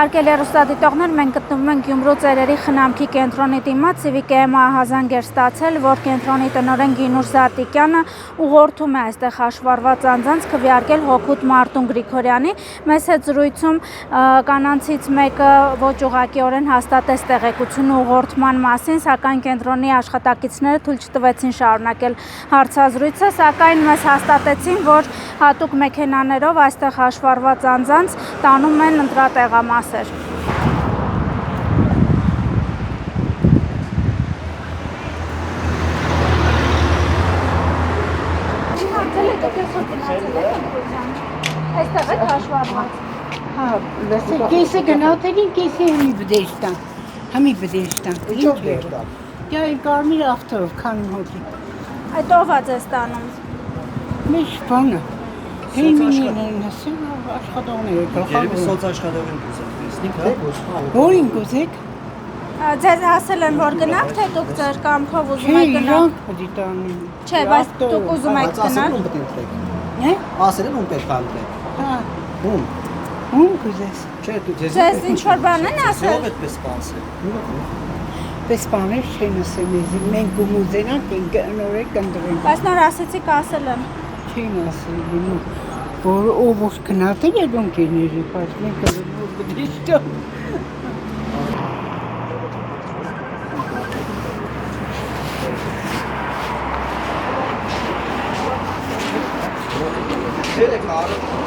Հարգելի հեռուստադիտողներ, մենք գտնվում ենք Գյումրու ծերերի խնամքի կենտրոնի դիմաց, Civic-ը ահազանգ էր ստացել, որ կենտրոնի տնօրեն Գինուշ Զատիկյանը ուղղորդում է այստեղ հաշվառված անձանց քվեարկել հօգուտ Մարտուն Գրիգորյանի։ Մեծ հետ զրույցում կանանցից մեկը ոչ ուղղակիորեն հաստատեց տեղեկությունը ուղղորդման մասին, սակայն կենտրոնի աշխատակիցները թույլ չտվեցին շարունակել հարցազրույցը, սակայն մեզ հաստատեցին, որ հատուկ մեքենաներով այստեղ հաշվառված անձանց տանում են ընտրատեղամասեր։ Այստեղ է հաշվառված։ Հա, լսեք, կեսը գնացել են, կեսը համի բդեշտան։ Ինչով դերտան։ Դա կարմիր ավտորով քանում հոտի։ Այդ ով է ձեզ տանում։ Մեծ բանը։ Հեյմինին են ասում, աշխատողները գլխավոր։ Երևի սոցաշխատող են կուսակցնիկ, հա։ Որին կուզեք։ Ձեզ ասել են, որ գնաք, թե դուք ձեր կամքով ուզում եք գնալ։ Իրանք պետք է տանեն։ Չէ, բայց դուք ուզում եք գնալ։ Ասել ում պետք է ընտրեք։ Հե։ Ասել ում պետք է ընտրեք։ Հա, Ում։ ում կուզես։ Չէ, դու ձեզ Ձեզ ինչ-որ բան են ասել։ Ով այդպես սպասել։ Պես բաներ չեն ասել մեզ, մենք կուզենանք նորեկ ընտրենք։ Բայց նոր ասեցիք ասել են։ Չեն ասել, որ ով որ գնացել է դոնկերները, բայց մենք որ բդեշտան։ Չէ, կարո։